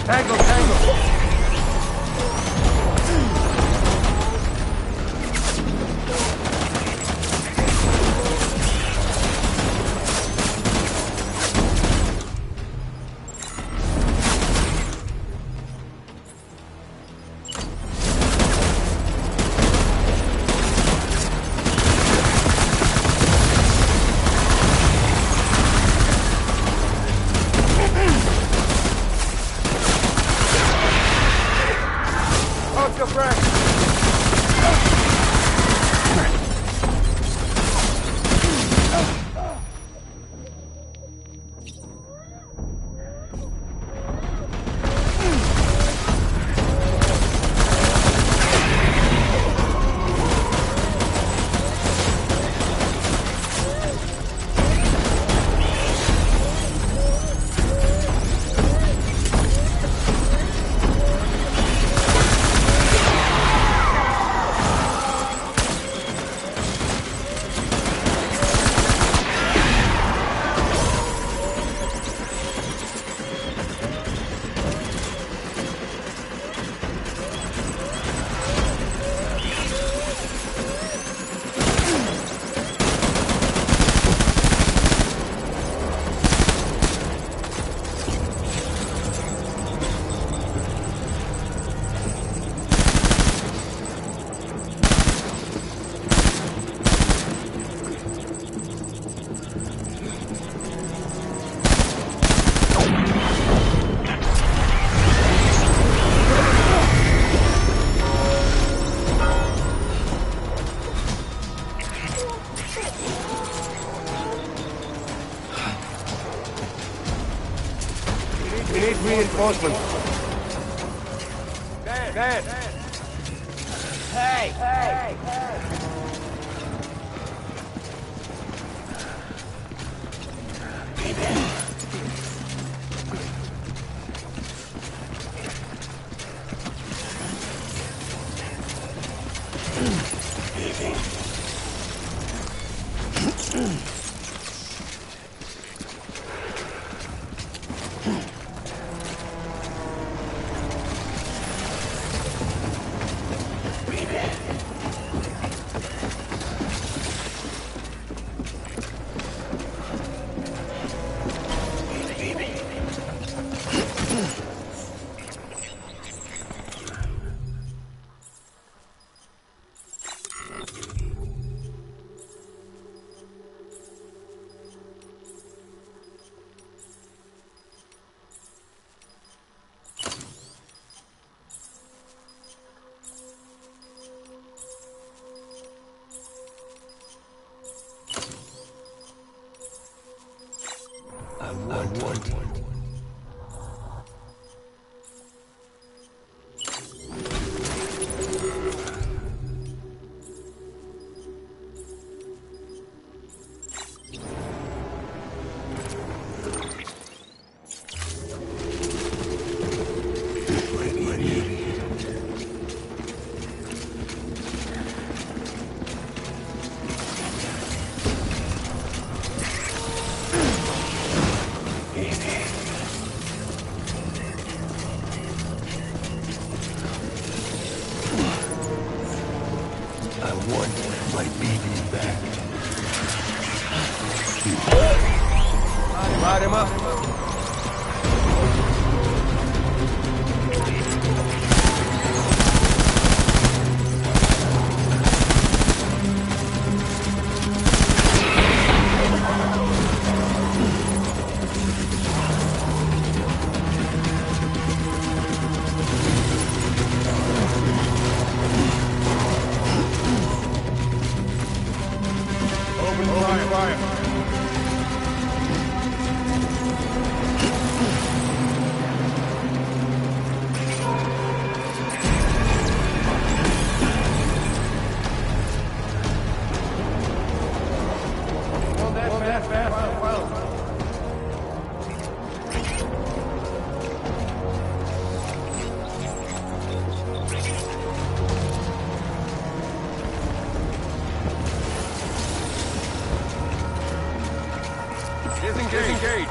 Tango, tango! We need reinforcements. Dad! Hey! I want. My baby back. Light him up. Disengage.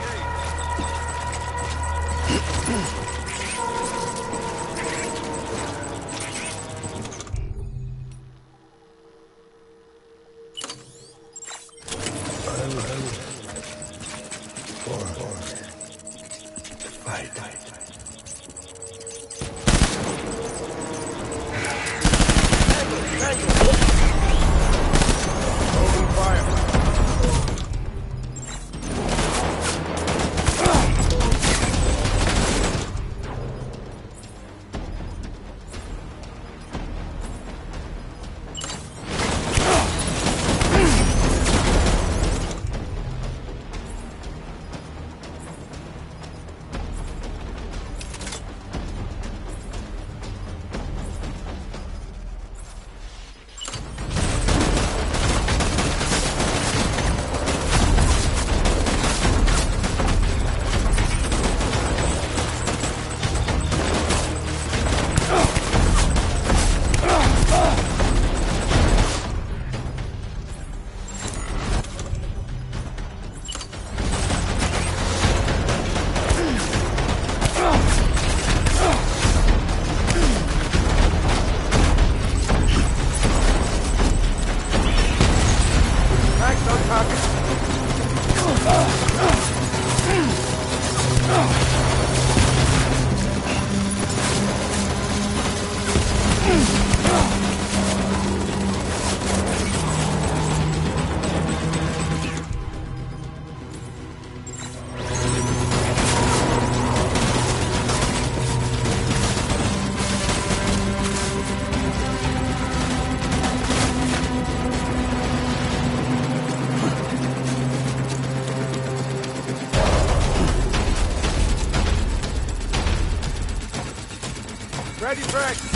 Ready, Frank!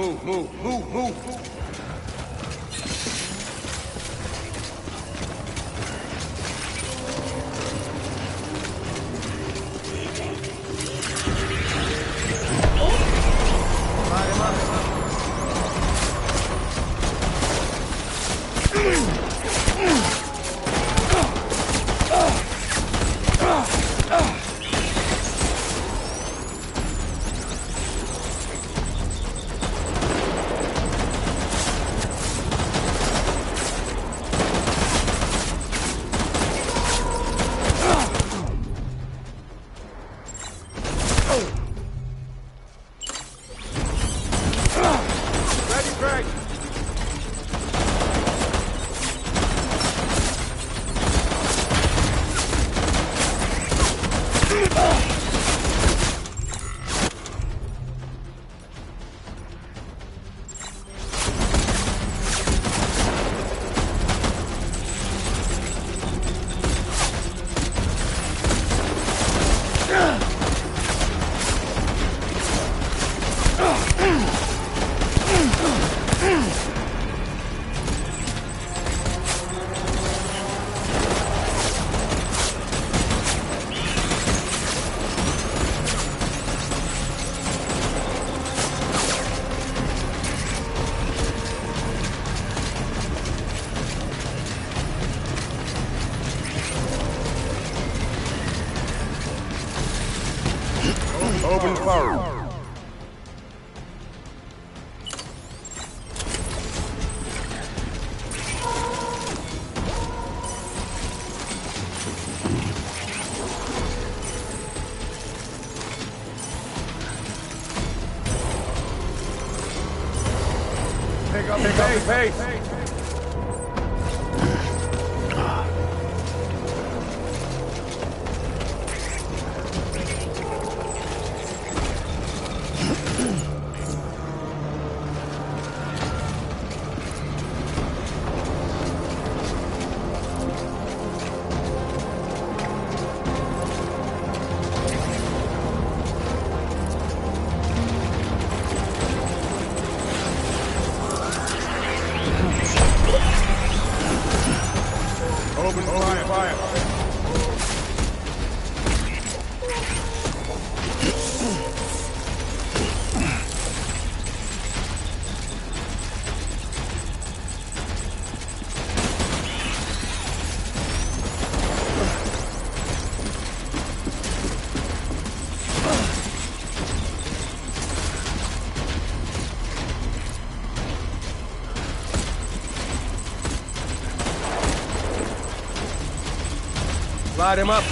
Move, move, move, move! Open fire. Pick up the pace. Open fire. Light him up.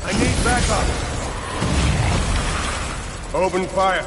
I need backup. Open fire.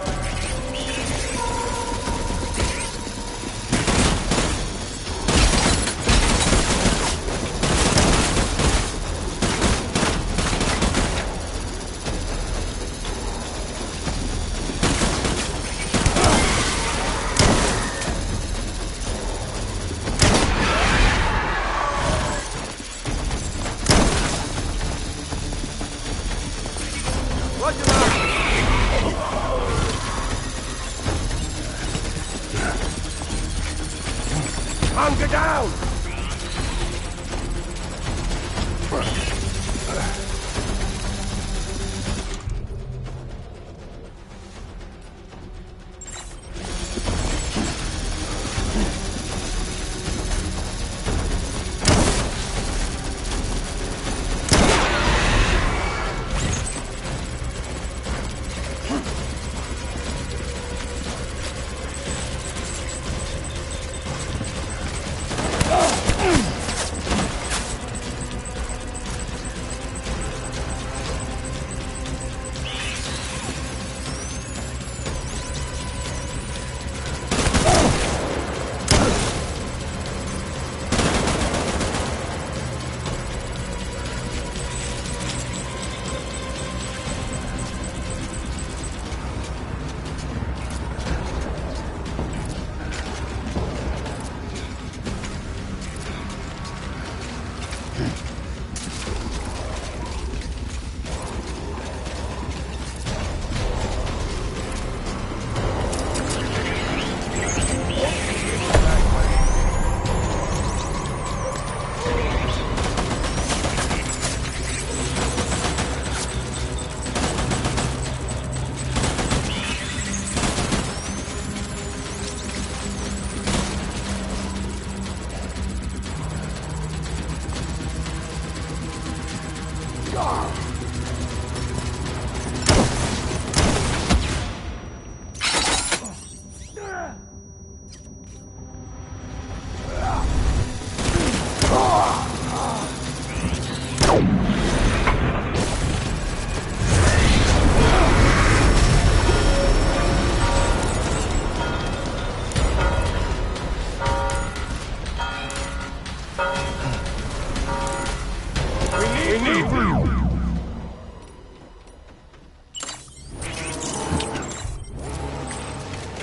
Hunker down!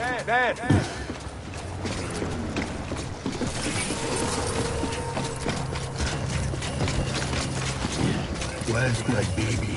Dad. Where's my baby?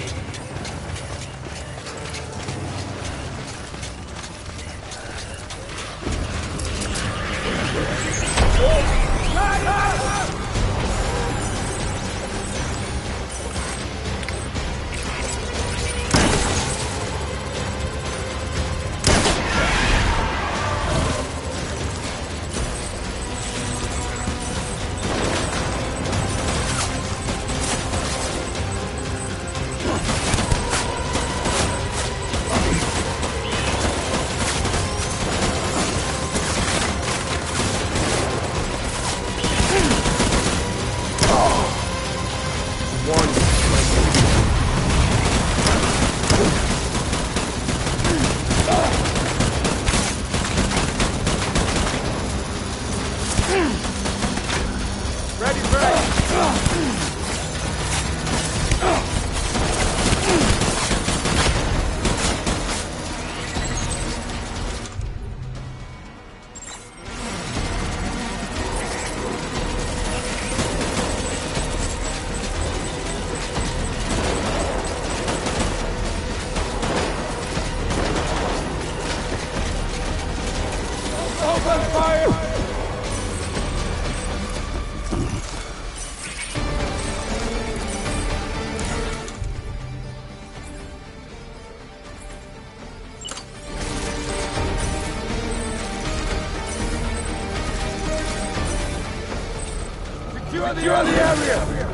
Secure the area!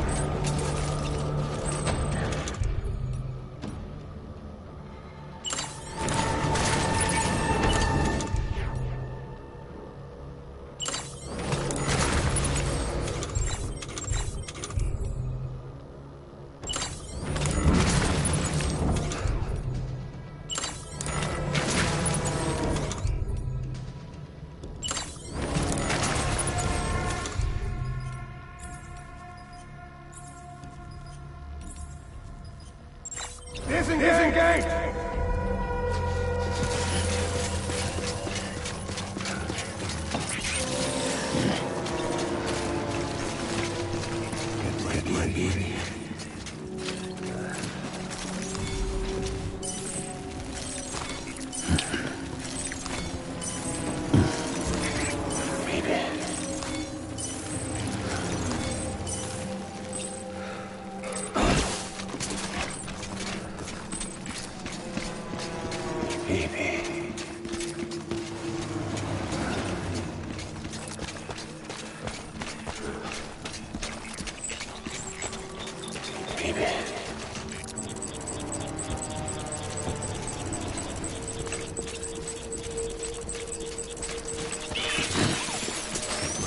Disengage!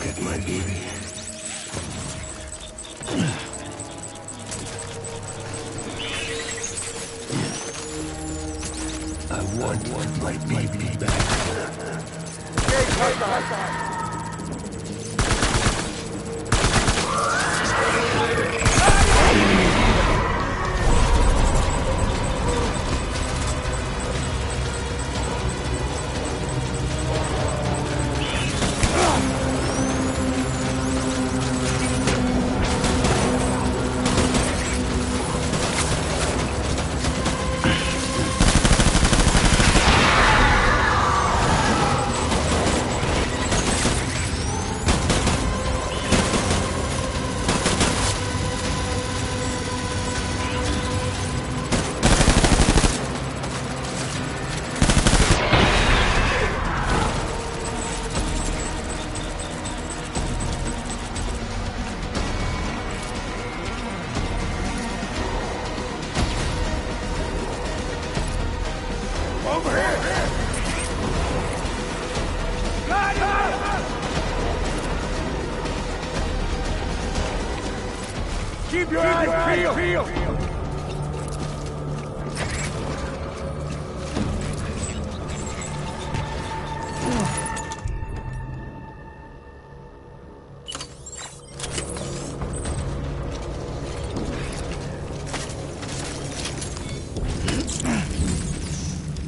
Get my baby. I want my baby back. Over here! Got him! Keep your eyes peeled!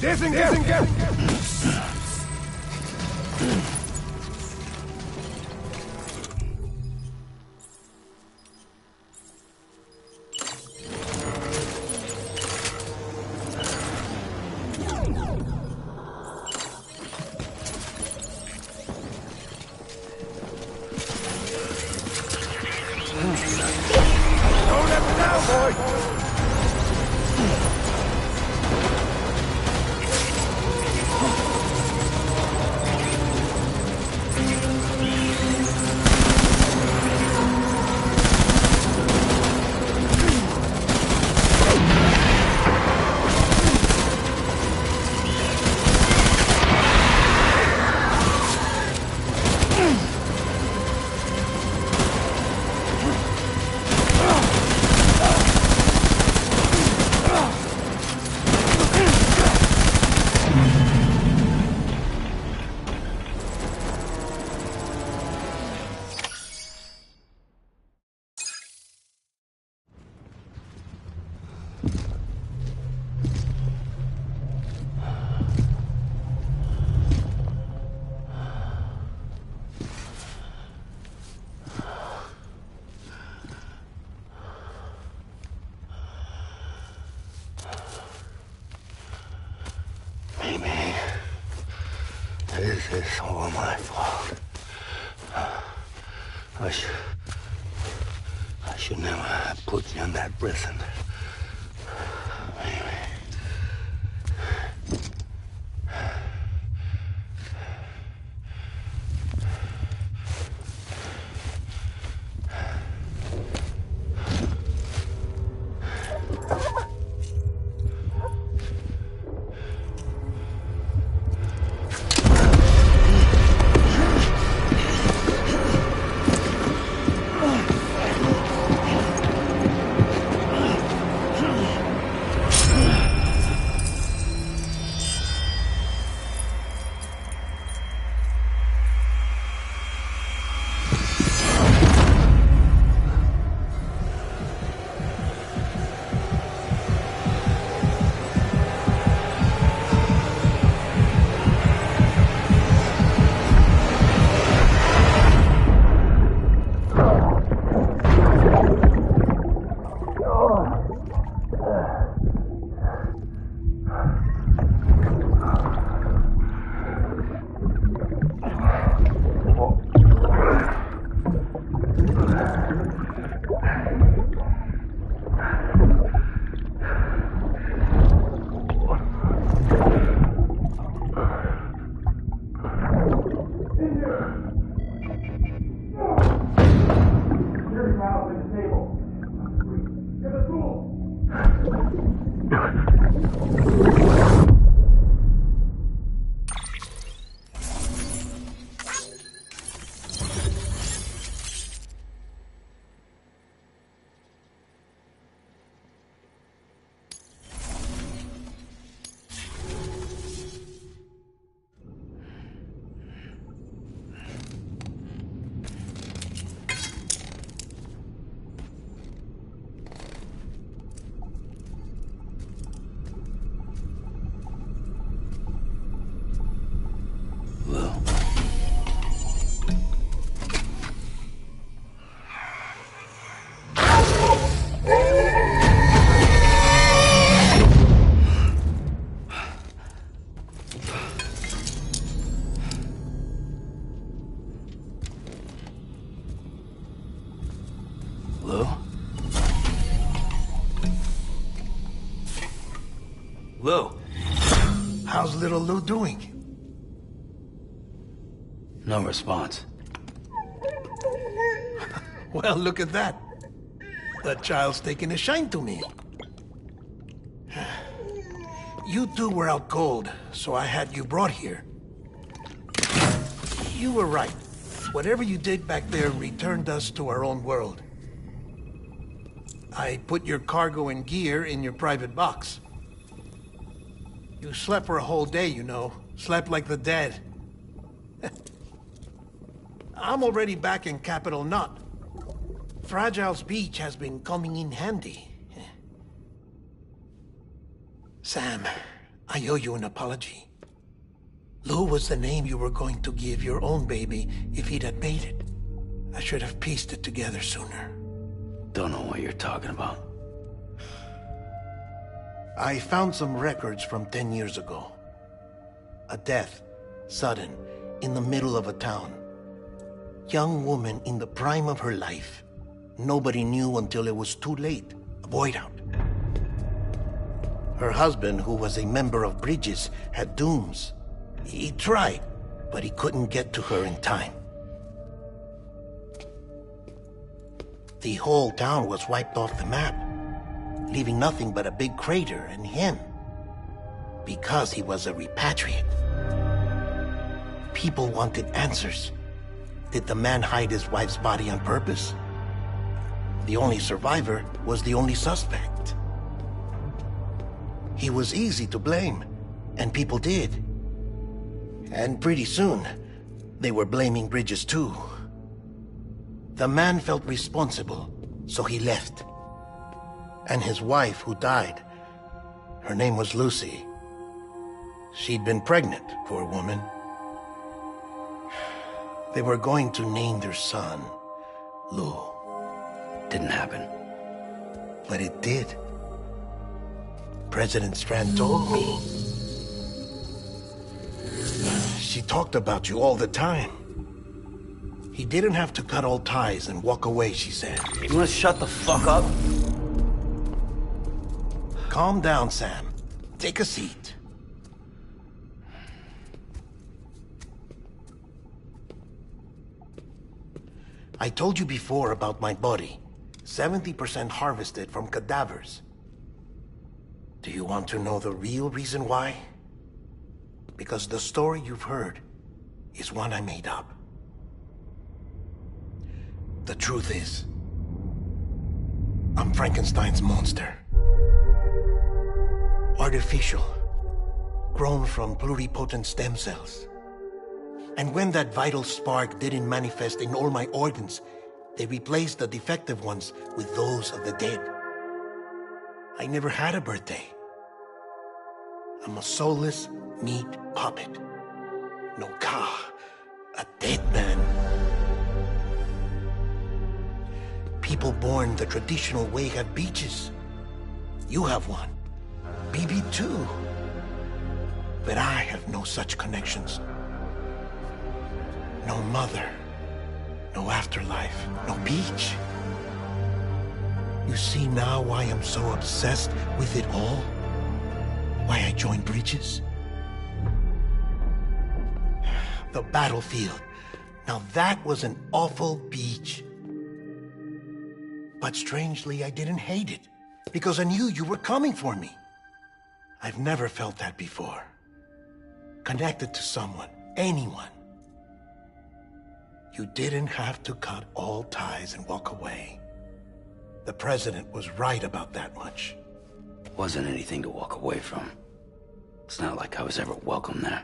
Disengage! This is all my fault. I should never have put you in that prison. Maybe. Lou? Lou? How's little Lou doing? No response. Well, look at that. That child's taking a shine to me. You two were out cold, so I had you brought here. You were right. Whatever you did back there returned us to our own world. I put your cargo and gear in your private box. You slept for a whole day, you know. Slept like the dead. I'm already back in Capital Knot. Fragile's Beach has been coming in handy. Sam, I owe you an apology. Lou was the name you were going to give your own baby if he'd had made it. I should have pieced it together sooner. Don't know what you're talking about. I found some records from 10 years ago. A death, sudden, in the middle of a town. Young woman in the prime of her life. Nobody knew until it was too late. a Boyd out. Her husband, who was a member of Bridges, had dooms. He tried, but he couldn't get to her in time. The whole town was wiped off the map, leaving nothing but a big crater and him, because he was a repatriate. People wanted answers. Did the man hide his wife's body on purpose? The only survivor was the only suspect. He was easy to blame, and people did. And pretty soon, they were blaming Bridges too. The man felt responsible, so he left. And his wife, who died, her name was Lucy. She'd been pregnant, poor woman. They were going to name their son Lou. Didn't happen. But it did. President Strand told me. She talked about you all the time. He didn't have to cut all ties and walk away, she said. You wanna shut the fuck up? Calm down, Sam. Take a seat. I told you before about my body. 70% harvested from cadavers. Do you want to know the real reason why? Because the story you've heard is one I made up. The truth is, I'm Frankenstein's monster. Artificial, grown from pluripotent stem cells. And when that vital spark didn't manifest in all my organs, they replaced the defective ones with those of the dead. I never had a birthday. I'm a soulless meat puppet. No car, a dead man. People born the traditional way have beaches. You have one. BB too. But I have no such connections. No mother, no afterlife, no beach. You see now why I'm so obsessed with it all? Why I joined Bridges? The battlefield. Now that was an awful beach. But strangely, I didn't hate it, because I knew you were coming for me. I've never felt that before. Connected to someone, anyone. You didn't have to cut all ties and walk away. The president was right about that much. Wasn't anything to walk away from. It's not like I was ever welcome there.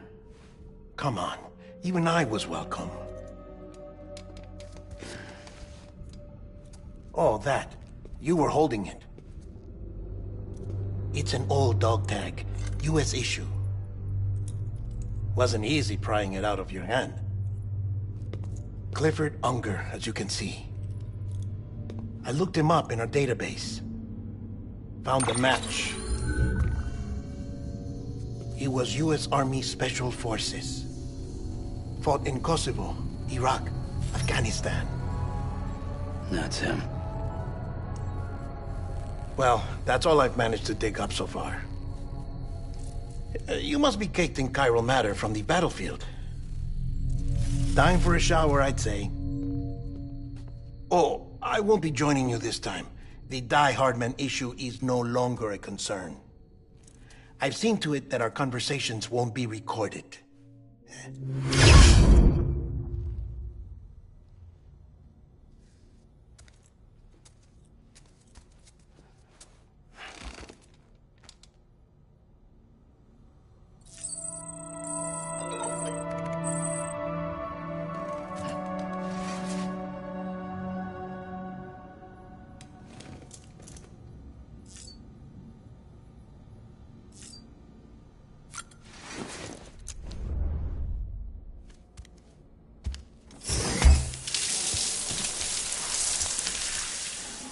Come on, even I was welcome. Oh, that. You were holding it. It's an old dog tag, US issue. Wasn't easy prying it out of your hand. Clifford Unger, as you can see. I looked him up in our database. Found a match. He was US Army Special Forces. Fought in Kosovo, Iraq, Afghanistan. That's him. Well, that's all I've managed to dig up so far. You must be caked in chiral matter from the battlefield. Time for a shower, I'd say. Oh, I won't be joining you this time. The Die Hardman issue is no longer a concern. I've seen to it that our conversations won't be recorded.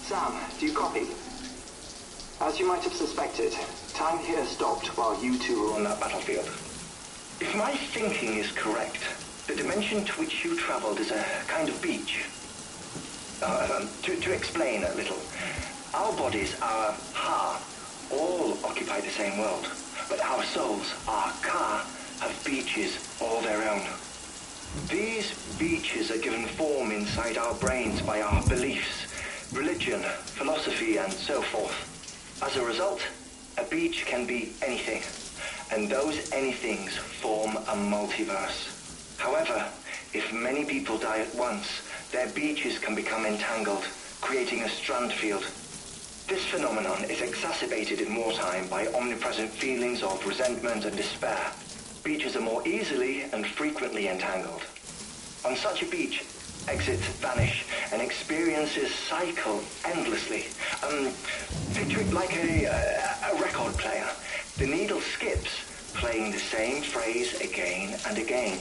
Sam, do you copy? As you might have suspected, time here stopped while you two were on that battlefield. If my thinking is correct, the dimension to which you traveled is a kind of beach. To explain a little, Our bodies, our Ha, all occupy the same world. But our souls, our Ka, have beaches all their own. These beaches are given form inside our brains by our beliefs, religion, philosophy, and so forth. As a result, a beach can be anything, and those anythings form a multiverse. However, if many people die at once, their beaches can become entangled, creating a strand field. This phenomenon is exacerbated in wartime by omnipresent feelings of resentment and despair. Beaches are more easily and frequently entangled. On such a beach, exits vanish and experiences cycle endlessly. Picture it like a record player. The needle skips, playing the same phrase again and again.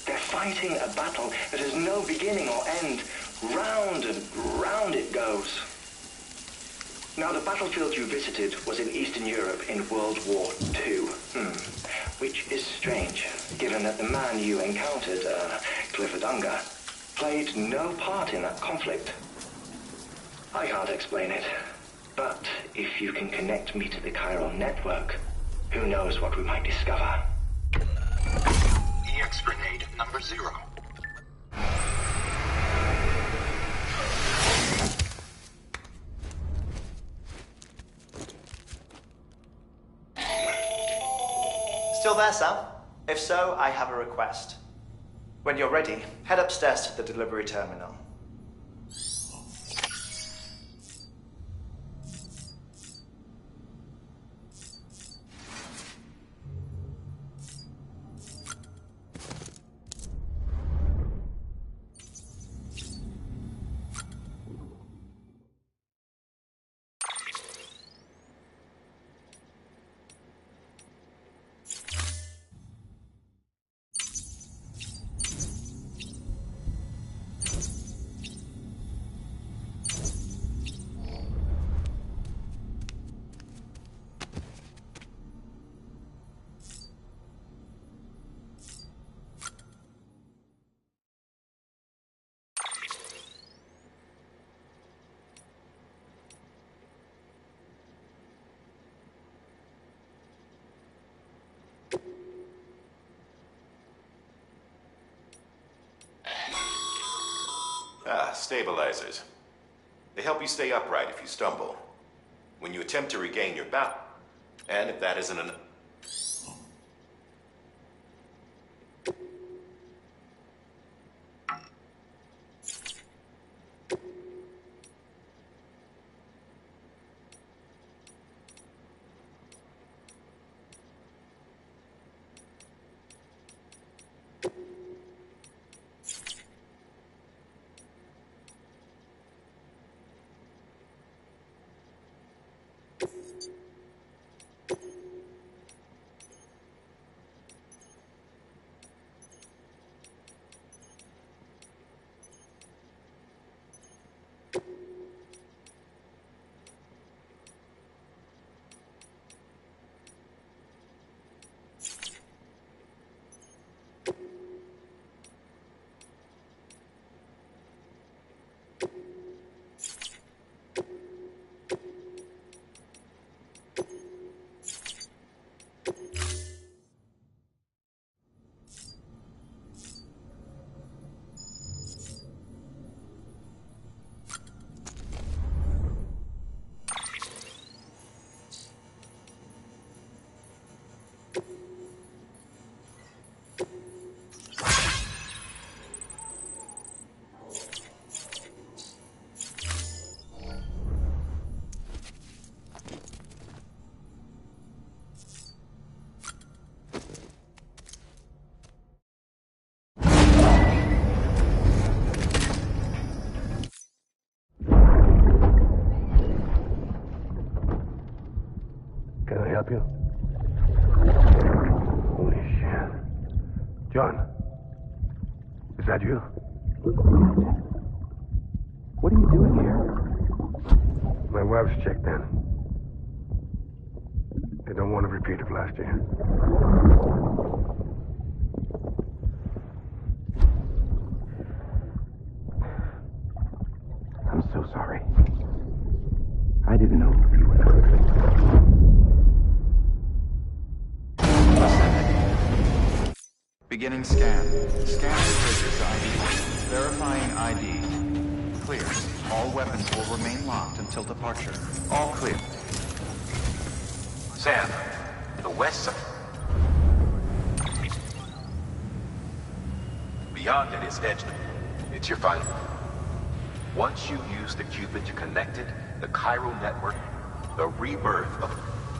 They're fighting a battle that has no beginning or end. Round and round it goes. Now, the battlefield you visited was in Eastern Europe in World War II. Which is strange, given that the man you encountered, Clifford Unger, played no part in that conflict. I can't explain it, but if you can connect me to the chiral network, who knows what we might discover. EX grenade number 0. Still there, Sam? If so, I have a request. When you're ready, head upstairs to the delivery terminal. Stabilizers. They help you stay upright if you stumble, when you attempt to regain your balance, and if that isn't enough. Help you? Holy shit. John, is that you? What are you doing here? My wife's checked in. They don't want to repeat of last year. I'm so sorry. I didn't know you were perfect. Beginning scan. Scanning Bridges ID. Verifying ID. Clear. All weapons will remain locked until departure. All clear. Sam, the west side. Beyond it is edged. It's your final. Once you use the Cupid to connect it, the chiral network, the rebirth of...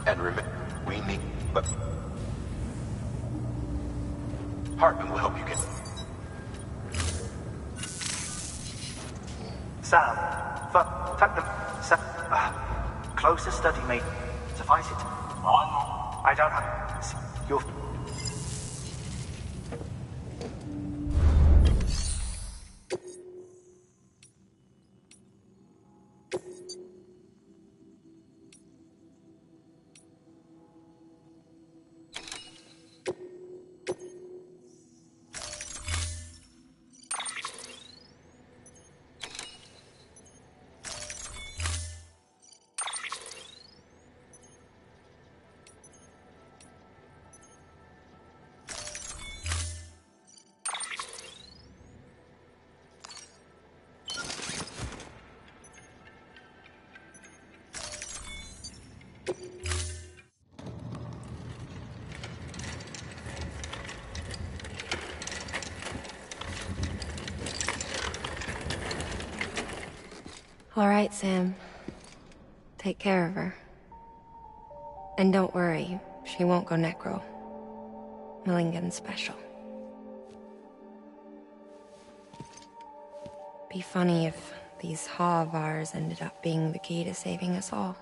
And remember, we need... But... Hartman will help you get... Sam, fuck them. Sam, closer study may suffice it. I don't have... You're... All right, Sam. Take care of her. And don't worry, she won't go necro. Millingen's special. Be funny if these Ha of ours ended up being the key to saving us all.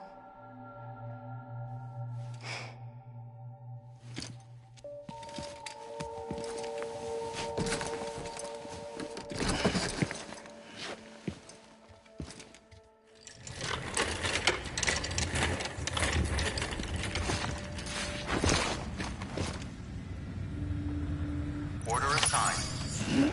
Order assigned.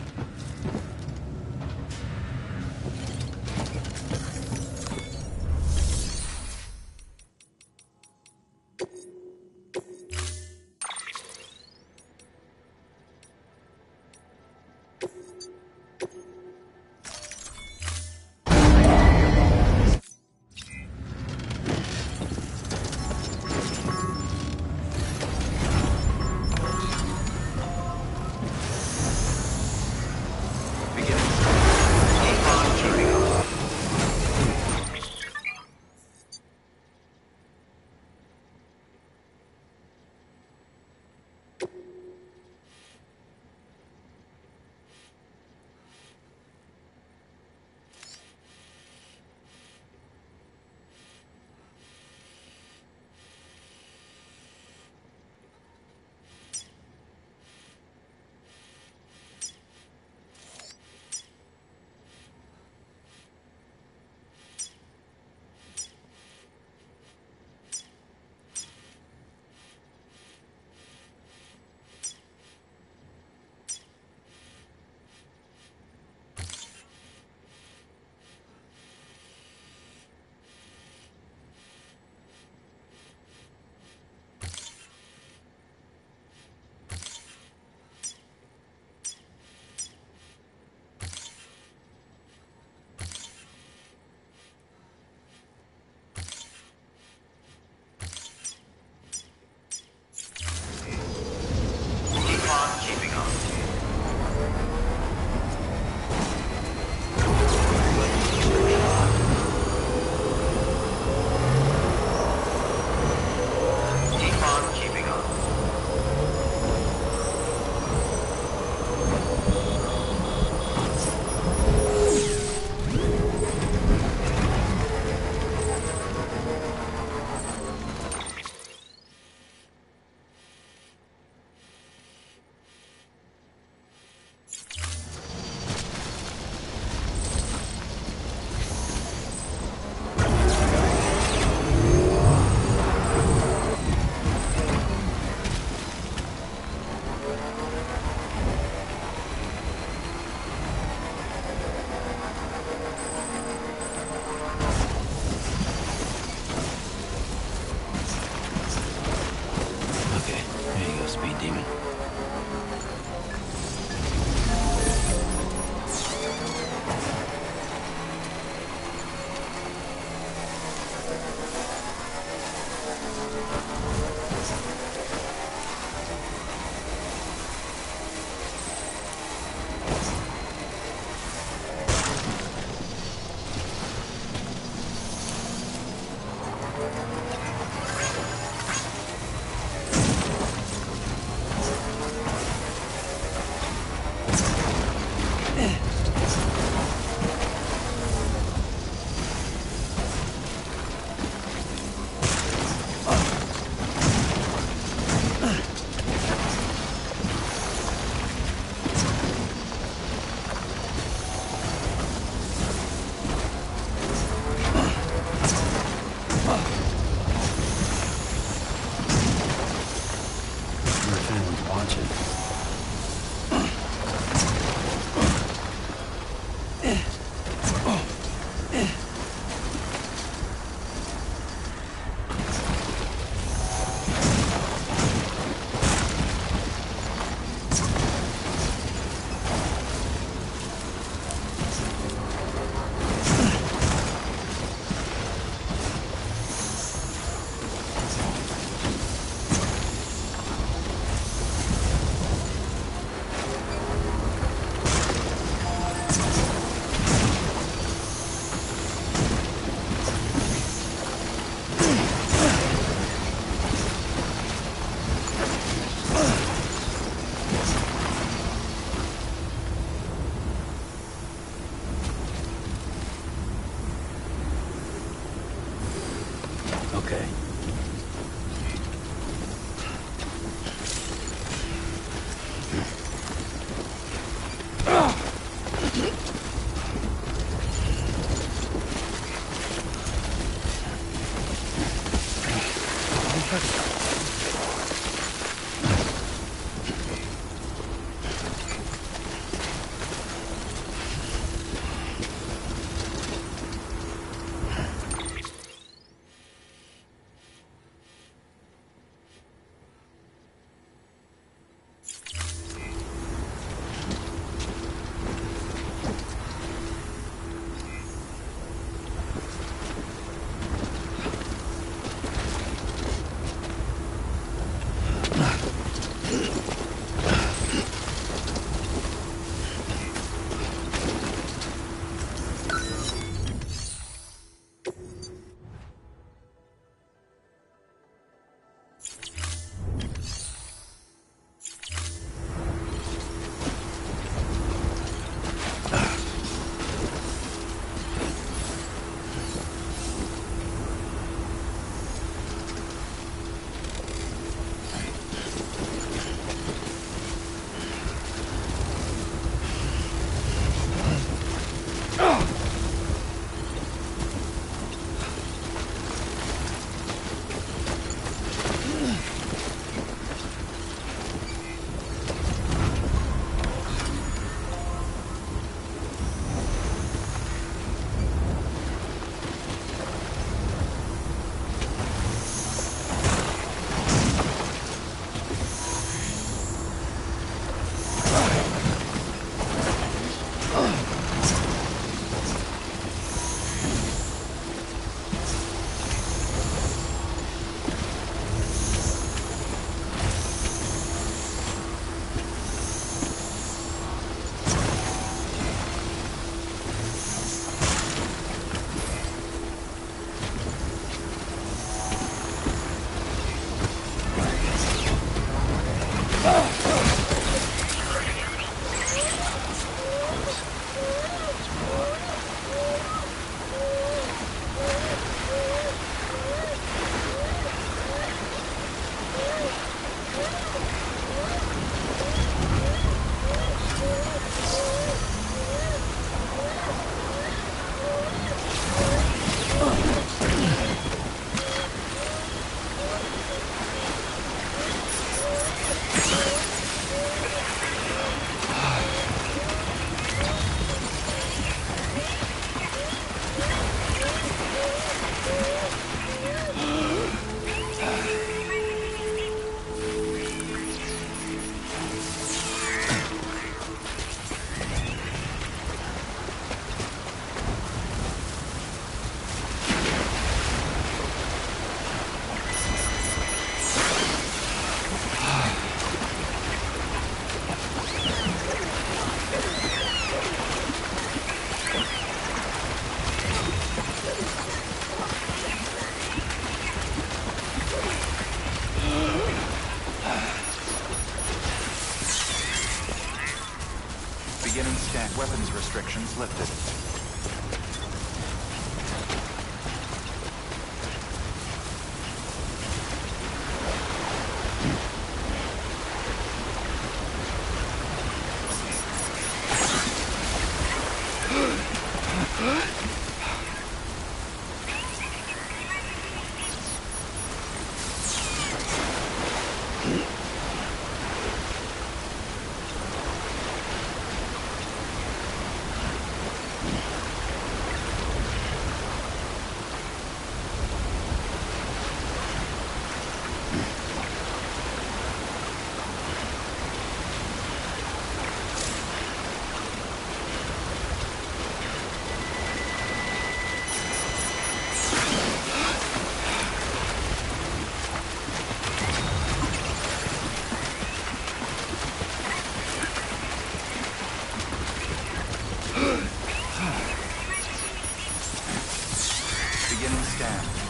Beginning scan. Weapons restrictions lifted.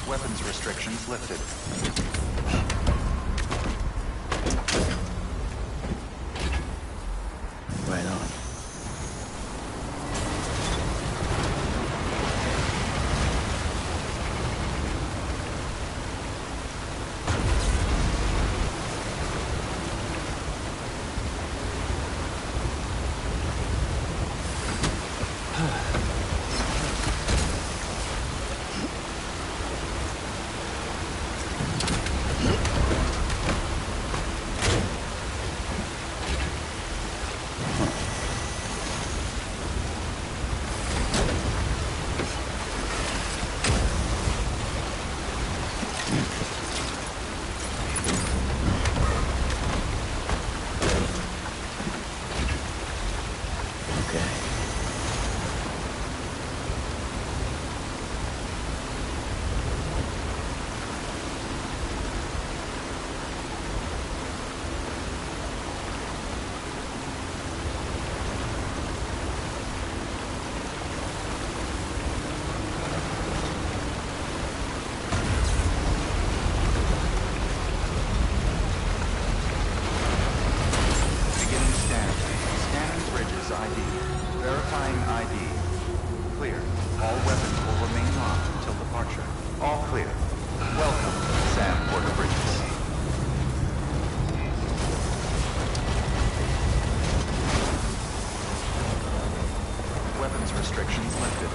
Weapons restrictions lifted. Right on. Restrictions lifted.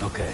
Okay.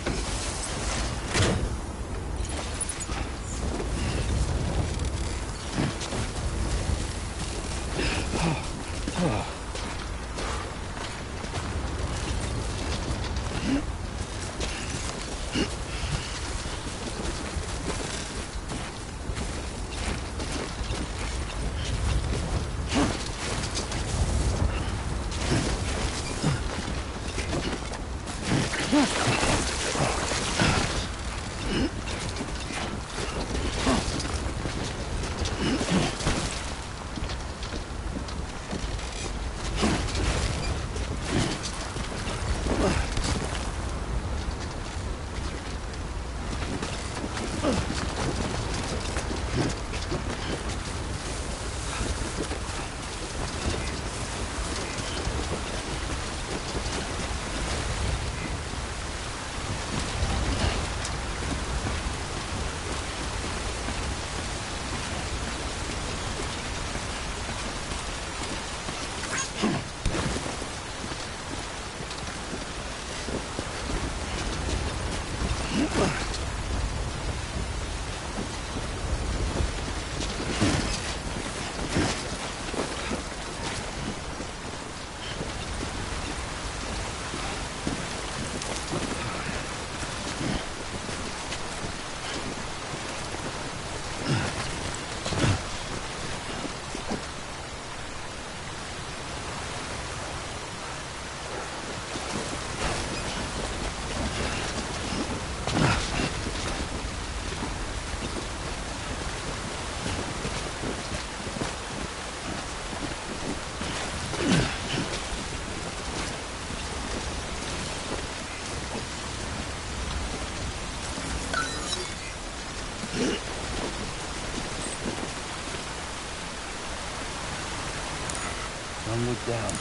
look down.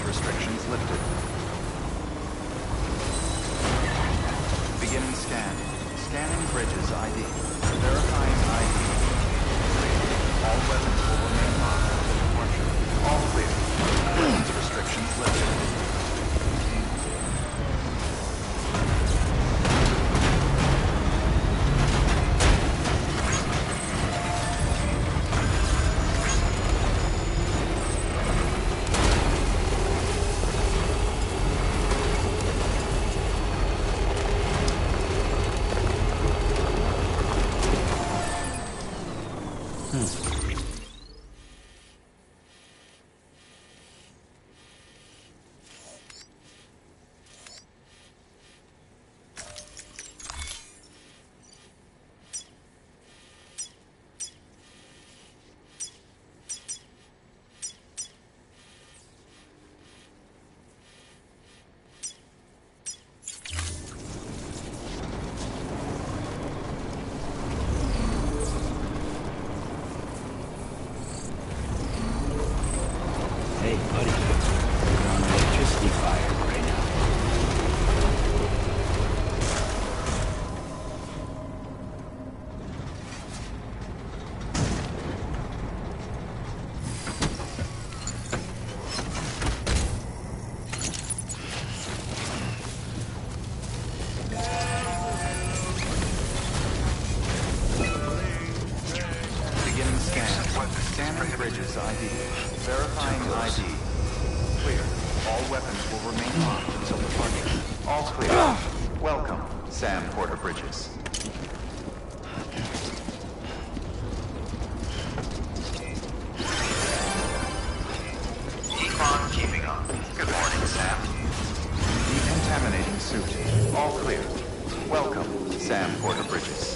Restrictions lifted. Beginning scan. Scanning bridges ID. Verifying ID. All weapons will remain locked until departure. All clear. Weapons restrictions lifted. Hey, buddy. You're on electricity fire right now. Beginning scan. Scanning bridges ID. Verifying ID. Clear. All weapons will remain locked until departure. All clear. Welcome, Sam Porter Bridges. Keep on keeping on. Good morning, Sam. Decontaminating suit. All clear. Welcome, Sam Porter Bridges.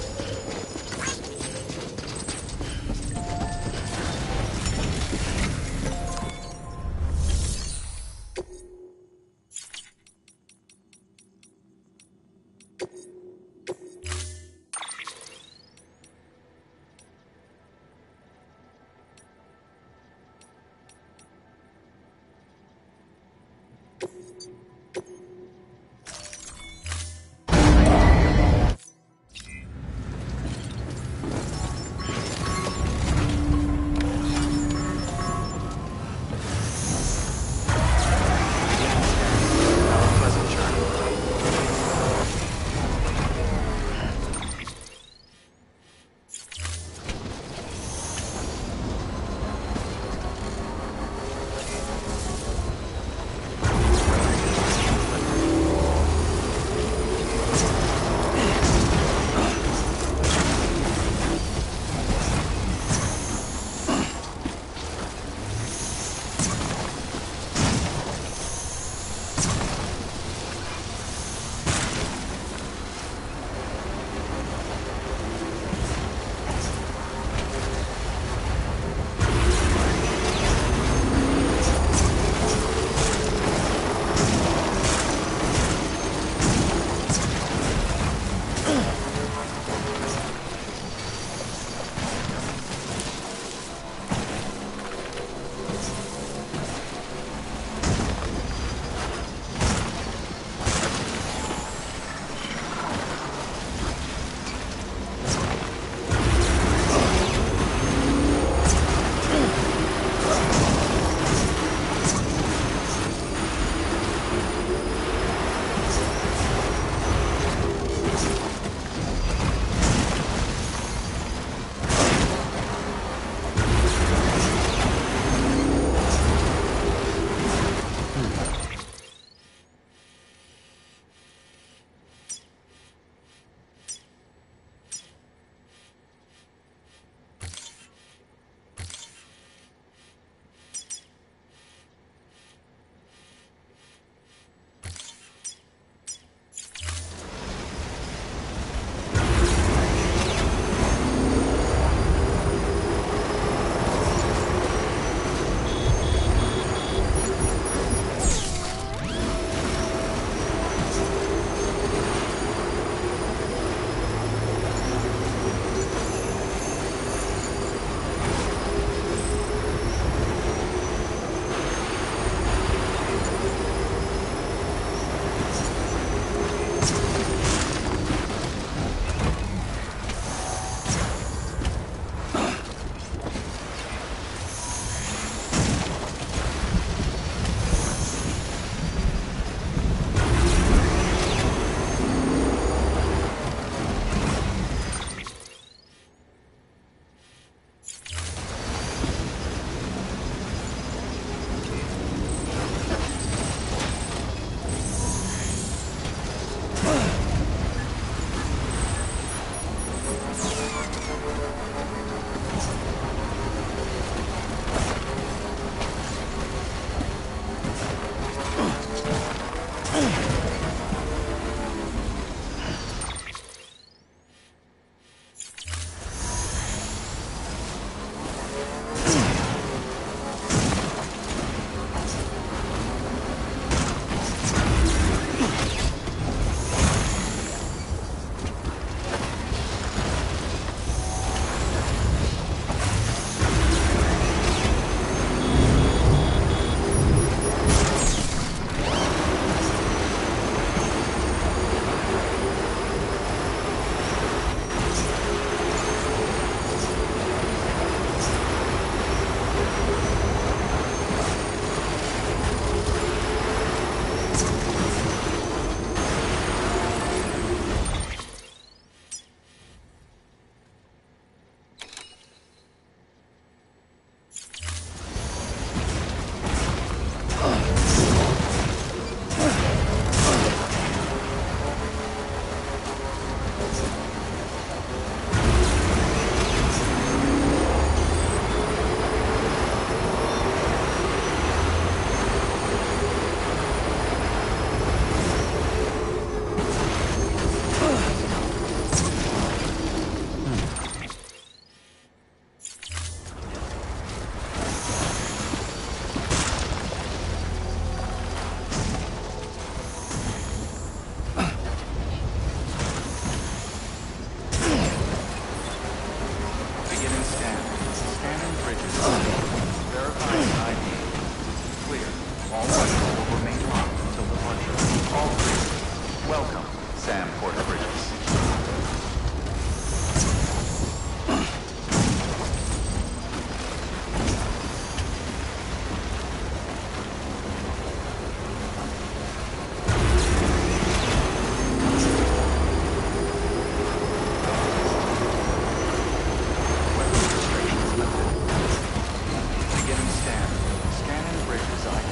Bridges ID.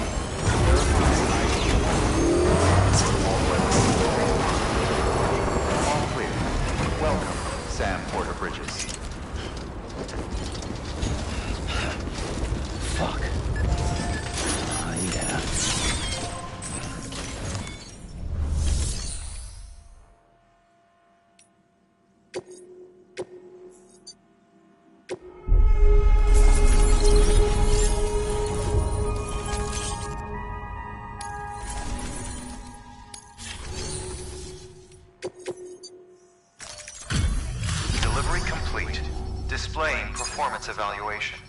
Verifying ID. All weapons will remain locked. All clear. Welcome, Sam Porter Bridges. Fuck. Yeah. Delivery complete. Displaying performance evaluation.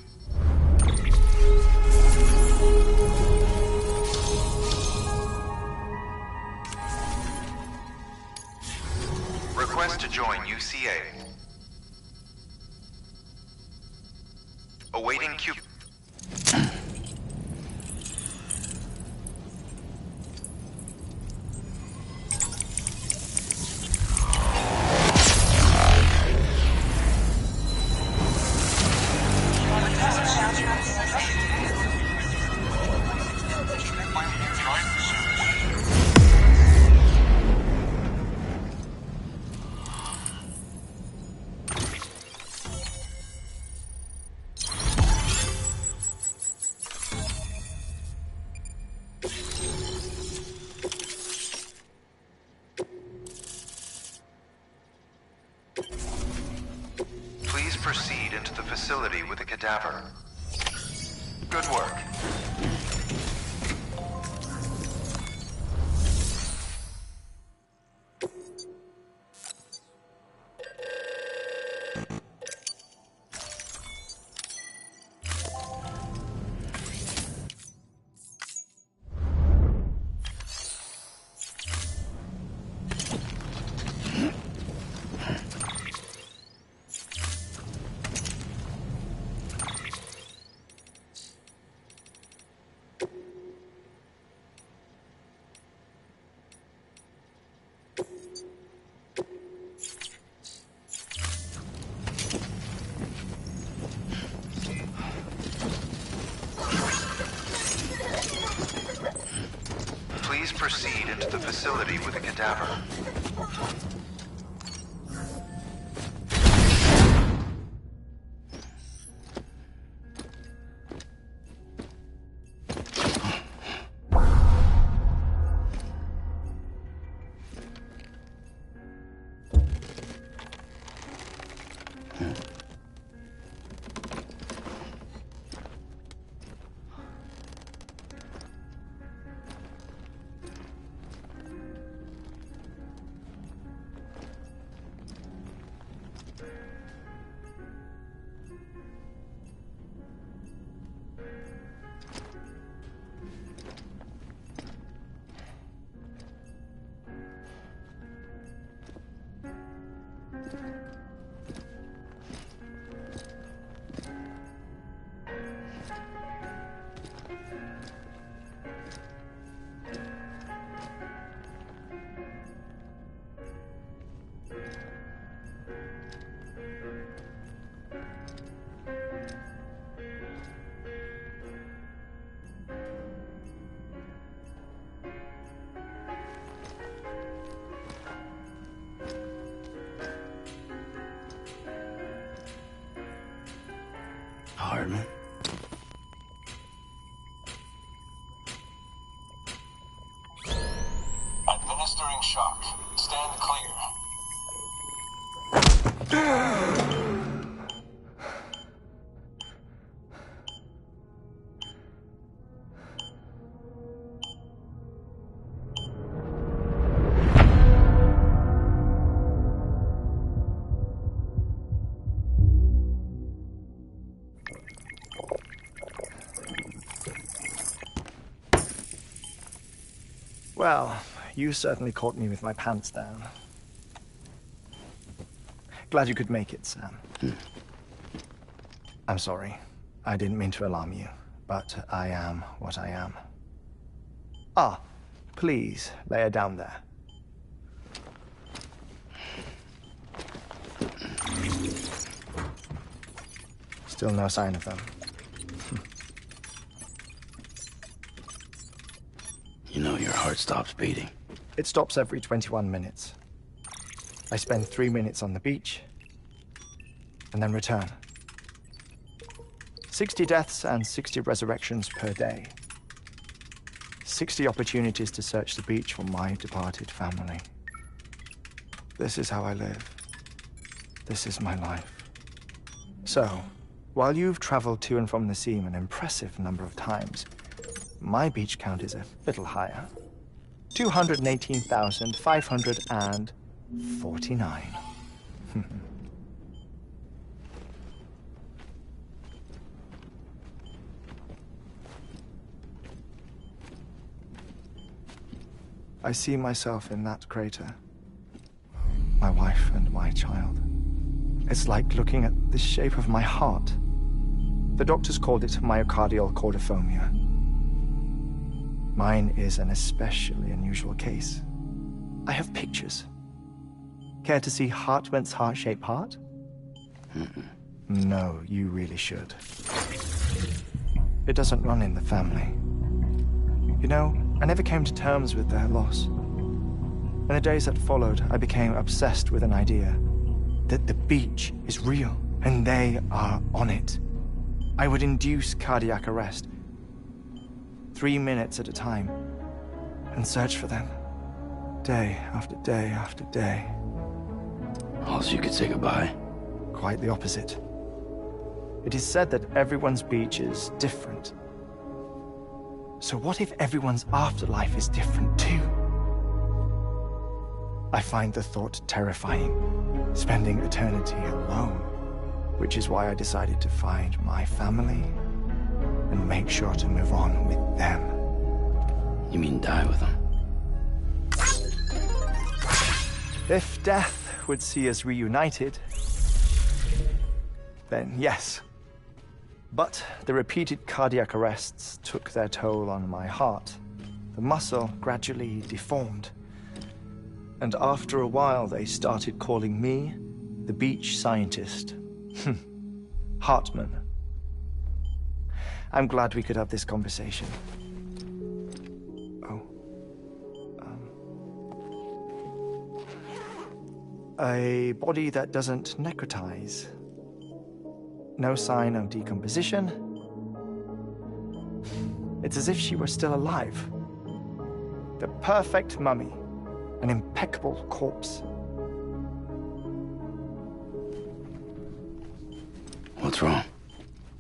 Request to join UCA. Awaiting Q. Please proceed into the facility with the cadaver. Good work. Please proceed into the facility with the cadaver. Hardman. Administering shock. Stand clear. Well, you certainly caught me with my pants down. Glad you could make it, Sam. I'm sorry. I didn't mean to alarm you, but I am what I am. Ah, please, lay her down there. Still no sign of them. your heart stops beating? It stops every 21 minutes. I spend 3 minutes on the beach, and then return. 60 deaths and 60 resurrections per day. 60 opportunities to search the beach for my departed family. This is how I live. This is my life. So, while you've traveled to and from the seam an impressive number of times, my beach count is a little higher. 218,549. I see myself in that crater. My wife and my child. It's like looking at the shape of my heart. The doctors called it myocardial cordiformia. Mine is an especially unusual case. I have pictures. Care to see Hartman's heart-shaped heart? No, you really should. It doesn't run in the family. You know, I never came to terms with their loss. In the days that followed, I became obsessed with an idea that the beach is real, and they are on it. I would induce cardiac arrest, 3 minutes at a time, and search for them, day after day after day. Also, you could say goodbye. Quite the opposite. It is said that everyone's beach is different. So what if everyone's afterlife is different too? I find the thought terrifying, spending eternity alone, which is why I decided to find my family and make sure to move on with them. You mean die with them? If death would see us reunited, then yes. But the repeated cardiac arrests took their toll on my heart. The muscle gradually deformed. And after a while, they started calling me the beach scientist. Hartman. I'm glad we could have this conversation. A body that doesn't necrotize. No sign of decomposition. It's as if she were still alive. The perfect mummy. An impeccable corpse. What's wrong?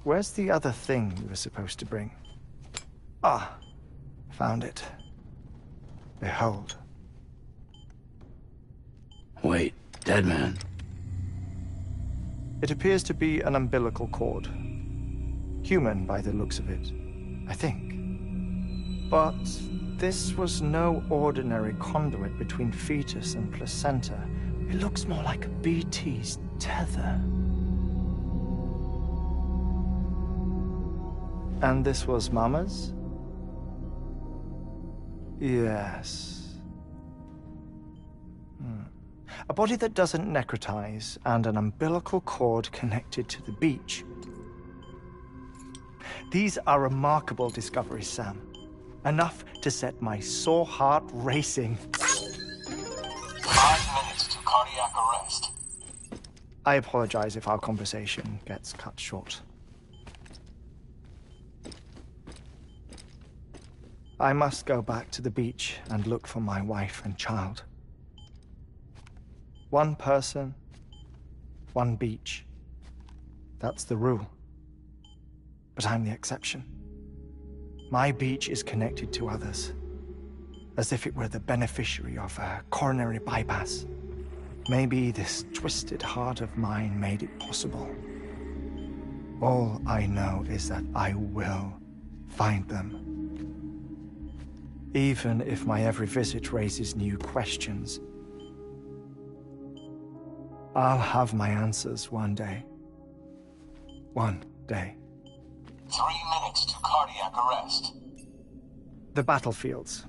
Where's the other thing you were supposed to bring? Ah, found it. Behold. Wait, dead man. It appears to be an umbilical cord. Human by the looks of it, I think. But this was no ordinary conduit between fetus and placenta. It looks more like a BT's tether. And this was Mama's? Yes. A body that doesn't necrotize and an umbilical cord connected to the beach. These are remarkable discoveries, Sam. Enough to set my sore heart racing. 5 minutes to cardiac arrest. I apologize if our conversation gets cut short. I must go back to the beach and look for my wife and child. One person, one beach. That's the rule. But I'm the exception. My beach is connected to others, as if it were the beneficiary of a coronary bypass. Maybe this twisted heart of mine made it possible. All I know is that I will find them. Even if my every visit raises new questions, I'll have my answers one day. One day. 3 minutes to cardiac arrest. The battlefields.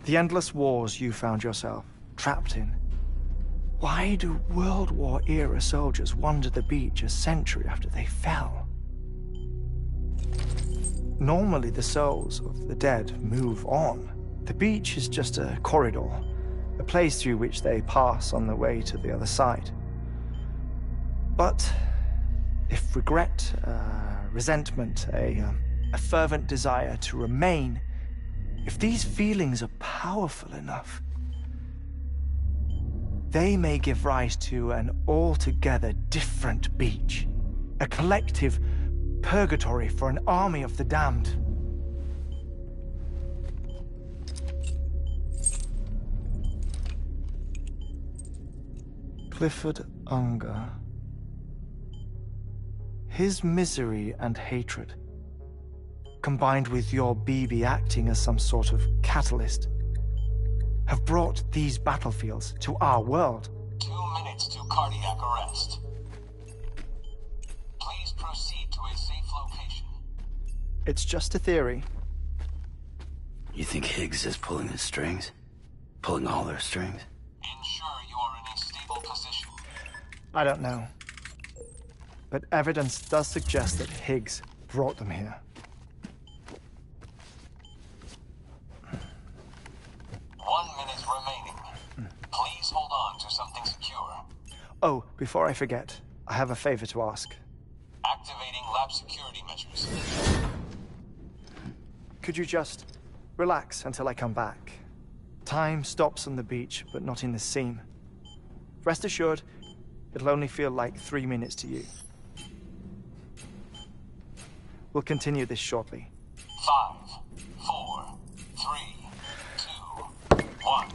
The endless wars you found yourself trapped in. Why do World War-era soldiers wander the beach a century after they fell? Normally, the souls of the dead move on, The beach is just a corridor, a place through which they pass on the way to the other side. But if regret, resentment, a fervent desire to remain, if these feelings are powerful enough, they may give rise to an altogether different beach, a collective purgatory for an army of the damned. Clifford Unger. His misery and hatred, combined with your BB acting as some sort of catalyst, have brought these battlefields to our world. 2 minutes to cardiac arrest. Please proceed to a safe location. It's just a theory. You think Higgs is pulling the strings? Pulling all their strings? Ensure you are in a stable position. I don't know. But evidence does suggest that Higgs brought them here. 1 minute remaining. Please hold on to something secure. Oh, before I forget, I have a favor to ask. Activating lab security measures. Could you just relax until I come back? Time stops on the beach, but not in the scene. Rest assured, it'll only feel like 3 minutes to you. We'll continue this shortly. 5, 4, 3, 2, 1.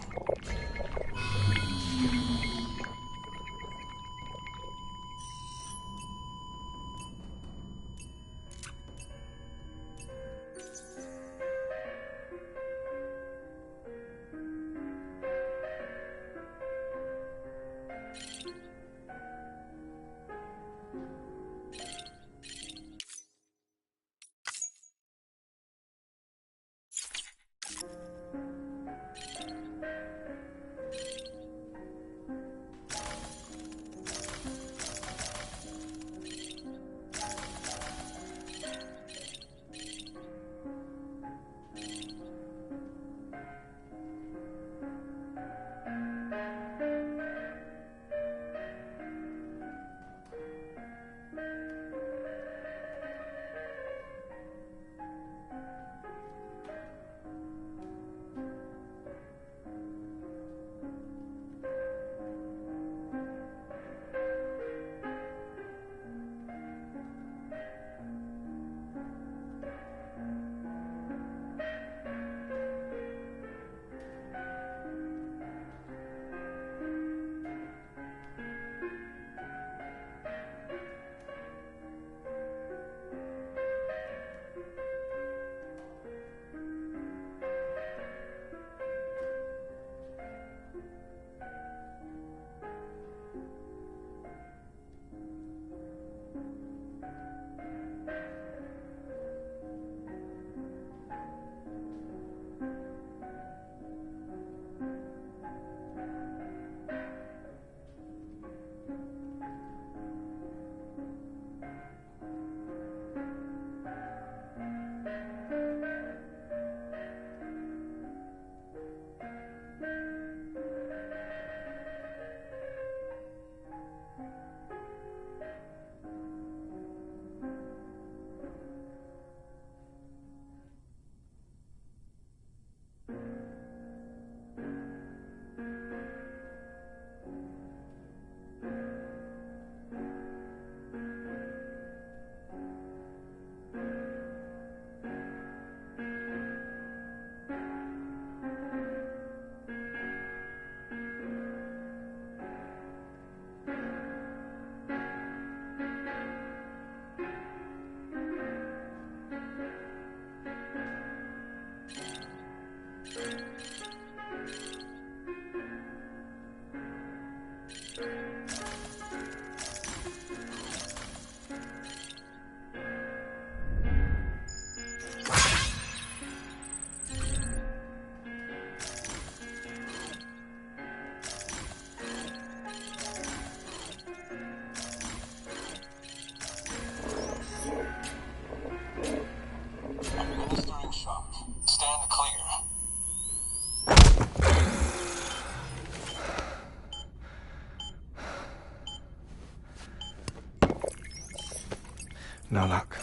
No luck.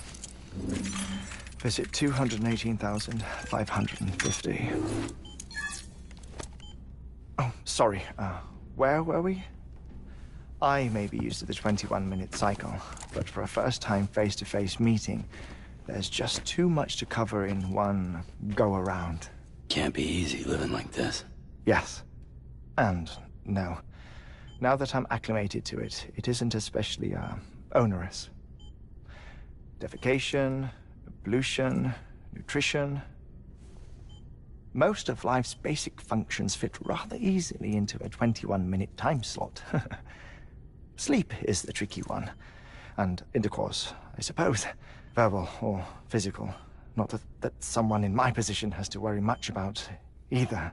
Visit 218,550. Oh, sorry. Where were we? I may be used to the 21-minute cycle, but for a first-time face-to-face meeting, there's just too much to cover in one go-around. Can't be easy living like this. Yes. And no. Now that I'm acclimated to it, it isn't especially, onerous. Defecation, ablution, nutrition. Most of life's basic functions fit rather easily into a 21-minute time slot. Sleep is the tricky one. And intercourse, I suppose. Verbal or physical. Not that someone in my position has to worry much about either.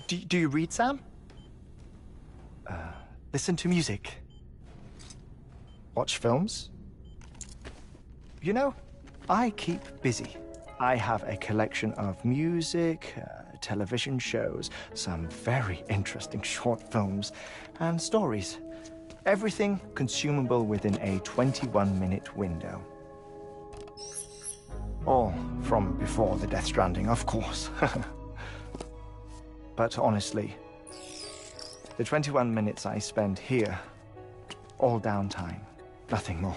Do you read, Sam? Listen to music. Watch films? You know, I keep busy. I have a collection of music, television shows, some very interesting short films, and stories. Everything consumable within a 21-minute window. All from before the Death Stranding, of course. But honestly, the 21 minutes I spend here, all downtime, nothing more.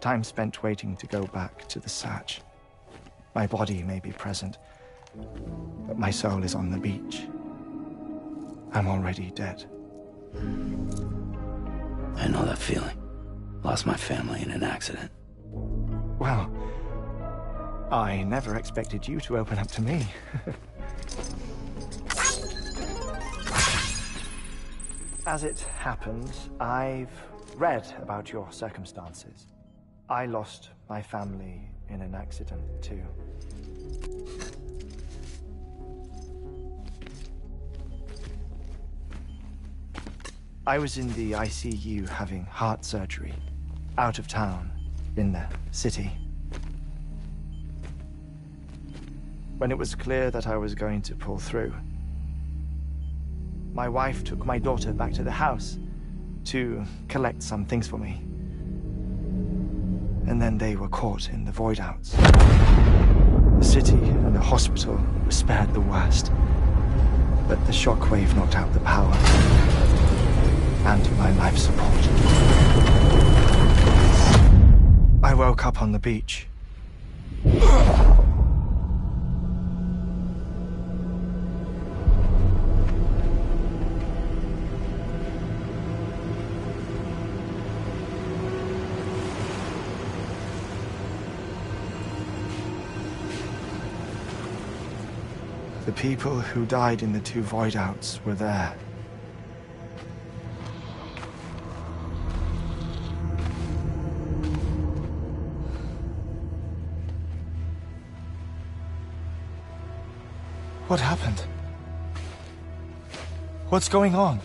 Time spent waiting to go back to the search. My body may be present, but my soul is on the beach. I'm already dead. I know that feeling. Lost my family in an accident. Well, I never expected you to open up to me. As it happens, I've read about your circumstances. I lost my family in an accident, too. I was in the ICU having heart surgery, out of town, in the city. When it was clear that I was going to pull through, my wife took my daughter back to the house to collect some things for me. And then they were caught in the void outs. The city and the hospital were spared the worst, but the shockwave knocked out the power and my life support. I woke up on the beach. The people who died in the 2 void outs were there. What happened? What's going on?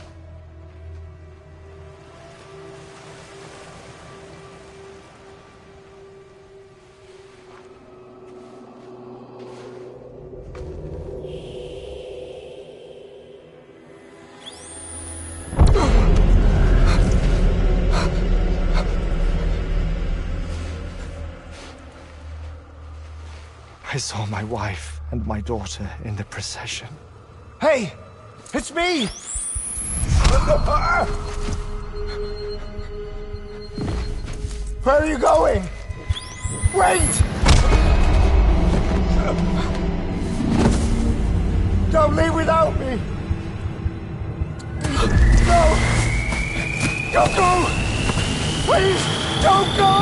I saw my wife and my daughter in the procession. Hey! It's me! Where are you going? Wait! Don't leave without me! No! Don't go! Please, don't go!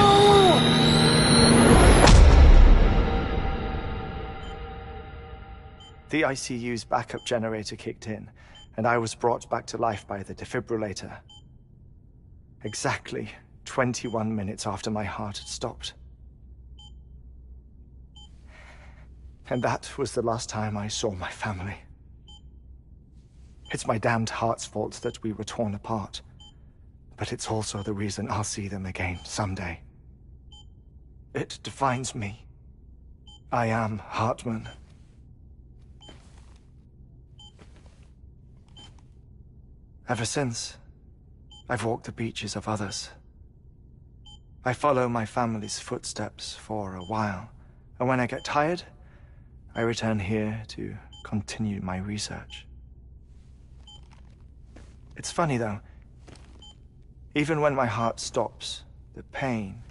The ICU's backup generator kicked in, and I was brought back to life by the defibrillator. Exactly 21 minutes after my heart had stopped. And that was the last time I saw my family. It's my damned heart's fault that we were torn apart, but it's also the reason I'll see them again someday. It defines me. I am Hartman. Ever since, I've walked the beaches of others, I follow my family's footsteps for a while, and when I get tired, I return here to continue my research. It's funny, though. Even when my heart stops, the pain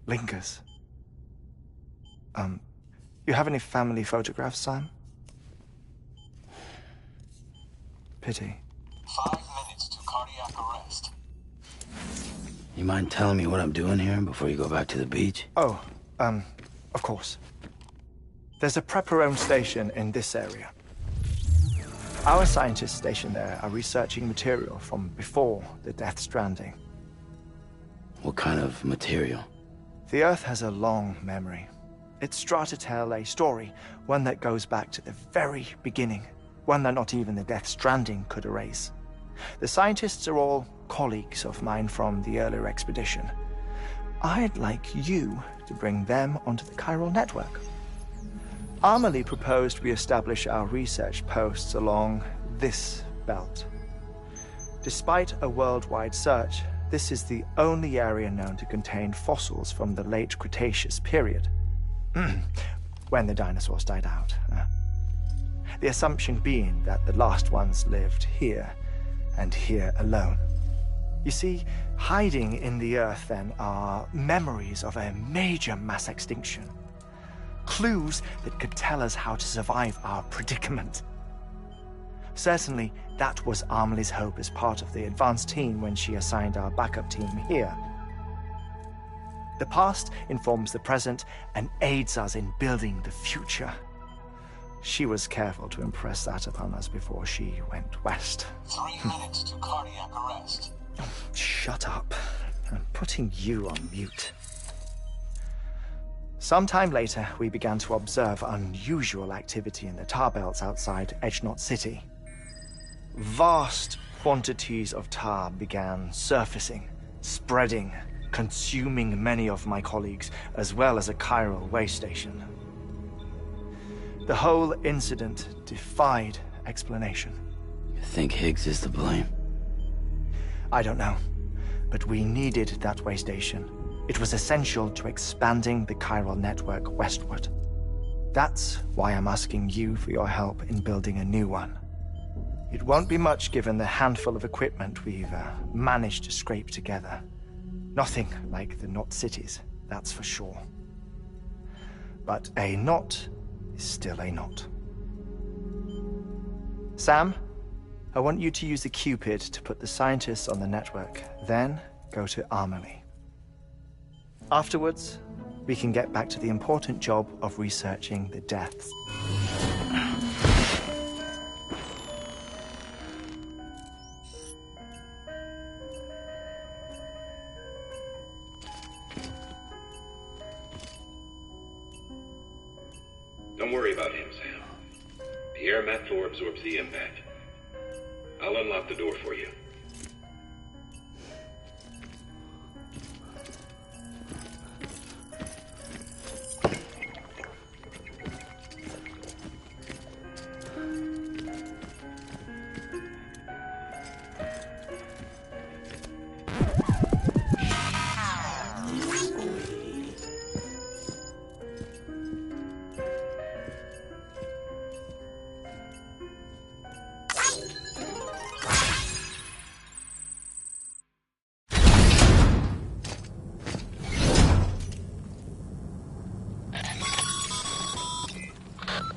lingers. You have any family photographs, Sam? Pity. 5 minutes to cardiac arrest. You mind telling me what I'm doing here before you go back to the beach? Oh, of course. There's a Prepperone station in this area. Our scientists stationed there are researching material from before the Death Stranding. What kind of material? The Earth has a long memory. It's trying to tell a story, one that goes back to the very beginning, one that not even the Death Stranding could erase. The scientists are all colleagues of mine from the earlier expedition. I'd like you to bring them onto the chiral network. Amelie proposed we establish our research posts along this belt. Despite a worldwide search, this is the only area known to contain fossils from the late Cretaceous period, when the dinosaurs died out. The assumption being that the last ones lived here, and here alone. You see, hiding in the Earth, then, are memories of a major mass extinction. Clues that could tell us how to survive our predicament. Certainly, that was Amelie's hope as part of the advanced team when she assigned our backup team here. The past informs the present and aids us in building the future. She was careful to impress that upon us before she went west. 3 minutes to cardiac arrest. Shut up. I'm putting you on mute. Sometime later, we began to observe unusual activity in the tar belts outside Edgenot City. Vast quantities of tar began surfacing, spreading, consuming many of my colleagues, as well as a chiral way station. The whole incident defied explanation. You think Higgs is to blame? I don't know, but we needed that way station. It was essential to expanding the chiral network westward. That's why I'm asking you for your help in building a new one. It won't be much given the handful of equipment we've managed to scrape together. Nothing like the Knot cities, that's for sure. But a knot is still a knot. Sam, I want you to use the Cupid to put the scientists on the network, then go to Amelie. Afterwards, we can get back to the important job of researching the deaths. Don't worry about him, Sam. The air mat floor absorbs the impact. I'll unlock the door for you.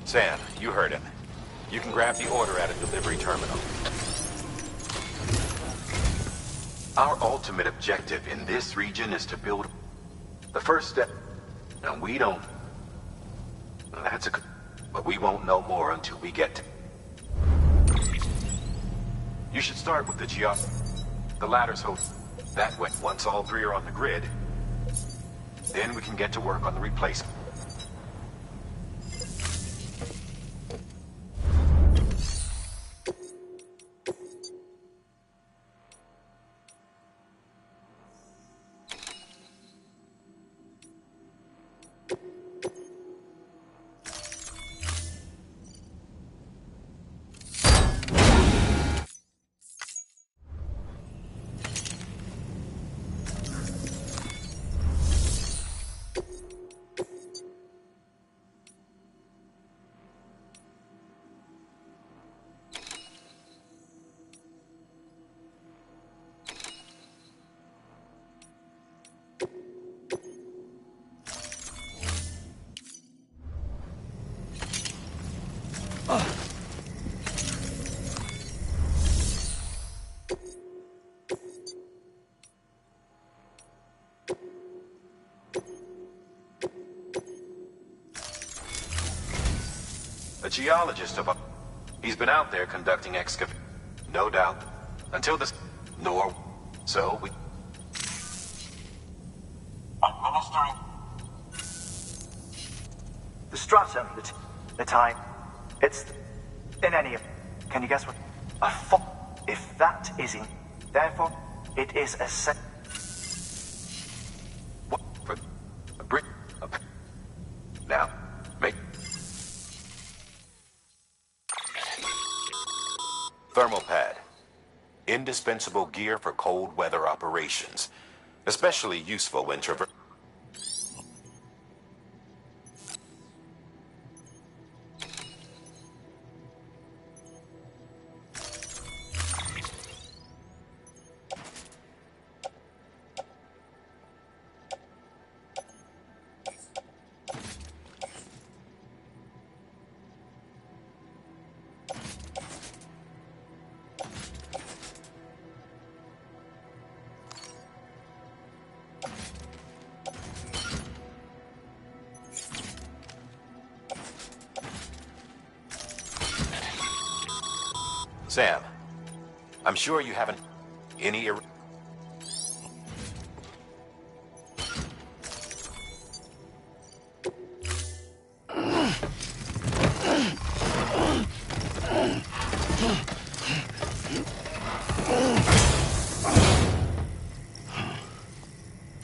Sam, you heard him. You can grab the order at a delivery terminal. Our ultimate objective in this region is to build the first step. And we don't... That's a... But we won't know more until we get to... You should start with the ladder's hope. That way, once all three are on the grid, then we can get to work on the replacement. geologist of... He's been out there conducting excavation. No doubt. Until this... Nor... So, we... Administering. The stratum, the time, it's... In any... Can you guess what? A if that is in... Therefore, it is a set... What? A brick? Now, make... Thermal pad. Indispensable gear for cold weather operations. Especially useful when traversing... Sam, I'm sure you haven't any...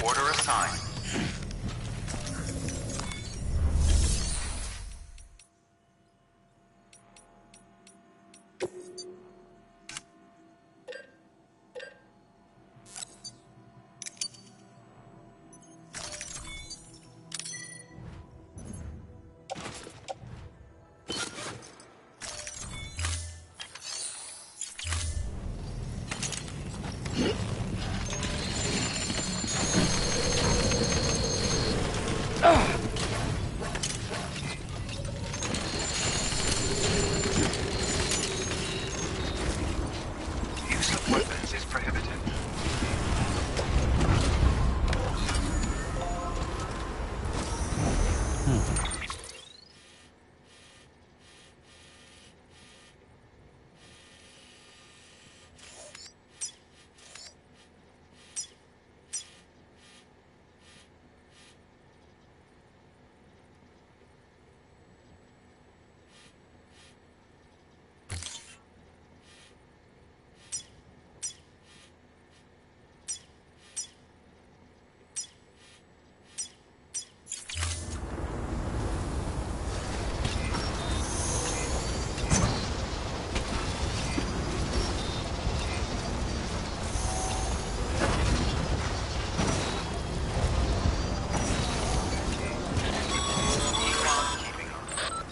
Order assigned. Use of weapons is prohibited.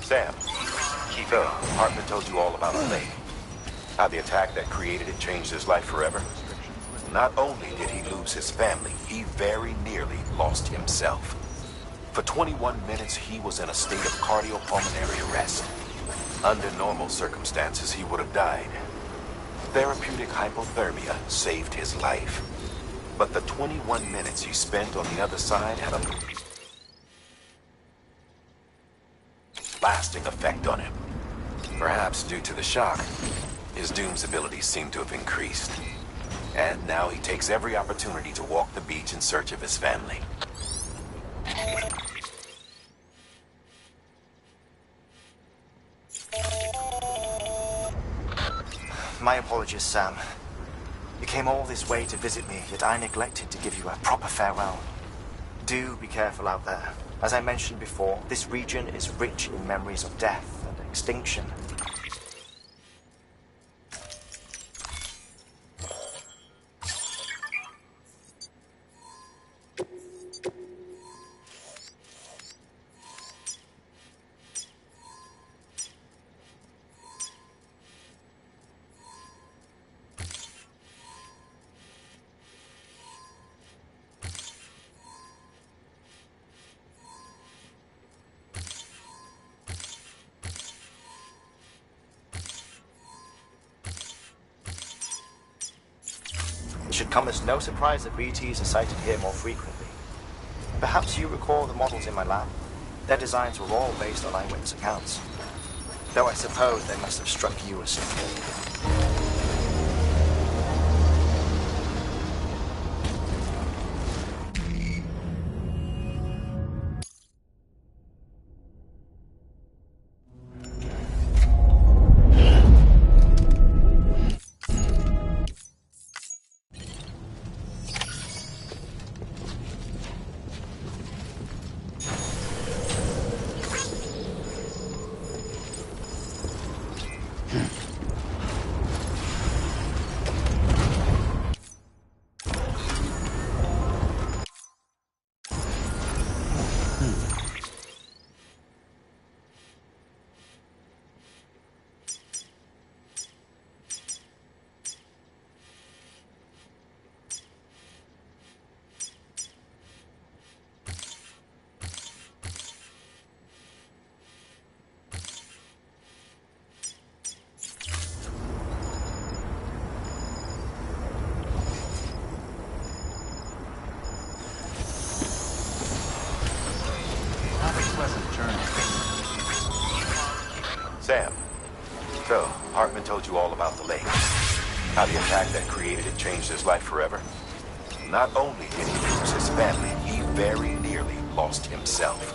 Sam, so, Hartman told you all about the lake. How the attack that created it changed his life forever. Not only did he lose his family, he very nearly lost himself. For 21 minutes, he was in a state of cardiopulmonary arrest. Under normal circumstances, he would have died. Therapeutic hypothermia saved his life. But the 21 minutes he spent on the other side had a lasting effect on him. Perhaps due to the shock, his Doom's abilities seem to have increased. And now he takes every opportunity to walk the beach in search of his family. My apologies, Sam. You came all this way to visit me, yet I neglected to give you a proper farewell. Do be careful out there. As I mentioned before, this region is rich in memories of death and extinction. It should come as no surprise that BTs are sighted here more frequently. Perhaps you recall the models in my lab. Their designs were all based on eyewitness accounts. Though I suppose they must have struck you as Sam, so Hartman told you all about the lake. How the attack that created it changed his life forever? Not only did he lose his family, he very nearly lost himself.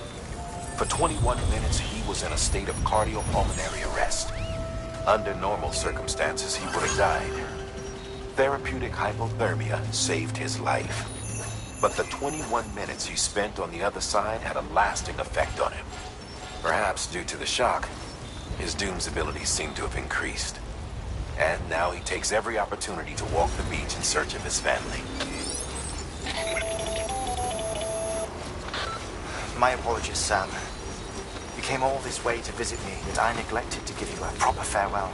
For 21 minutes, he was in a state of cardiopulmonary arrest. Under normal circumstances, he would have died. Therapeutic hypothermia saved his life. But the 21 minutes he spent on the other side had a lasting effect on him. Perhaps due to the shock, his Doom's abilities seem to have increased. And now he takes every opportunity to walk the beach in search of his family. My apologies, Sam. You came all this way to visit me, yet I neglected to give you a proper farewell.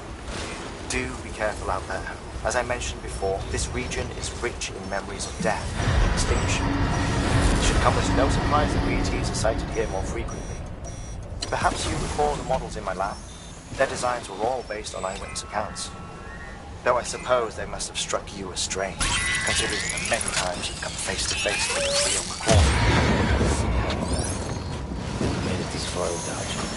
Do be careful out there. As I mentioned before, this region is rich in memories of death and extinction. It should come as no surprise that BTs are sighted here more frequently. Perhaps you recall the models in my lab? Their designs were all based on eyewitness accounts. Though I suppose they must have struck you as strange, considering the many times you've come face to face with the real McCall. Never made it this far without you.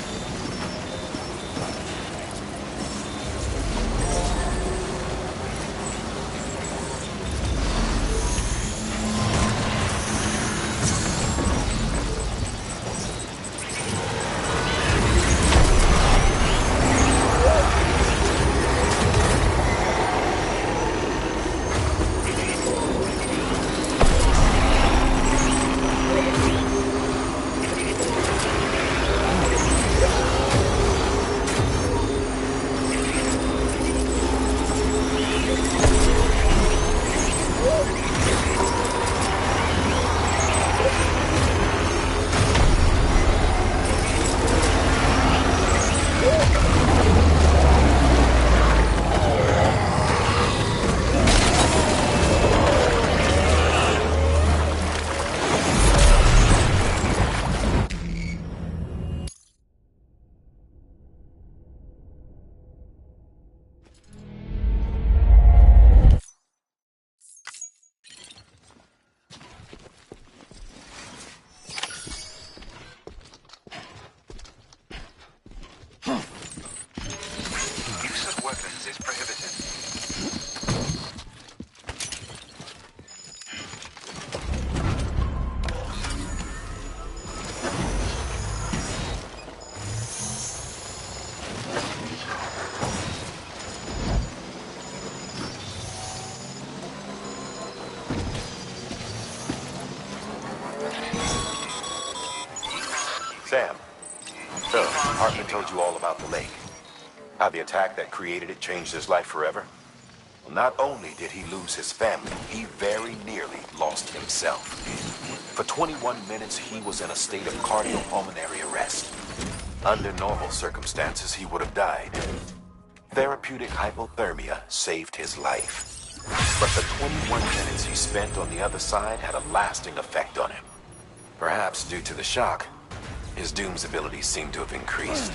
Sam, so Hartman told you all about the lake. How the attack that created it changed his life forever? Well, not only did he lose his family, he very nearly lost himself. For 21 minutes, he was in a state of cardiopulmonary arrest. Under normal circumstances, he would have died. Therapeutic hypothermia saved his life. But the 21 minutes he spent on the other side had a lasting effect on him. Perhaps due to the shock, his Doom's abilities seem to have increased.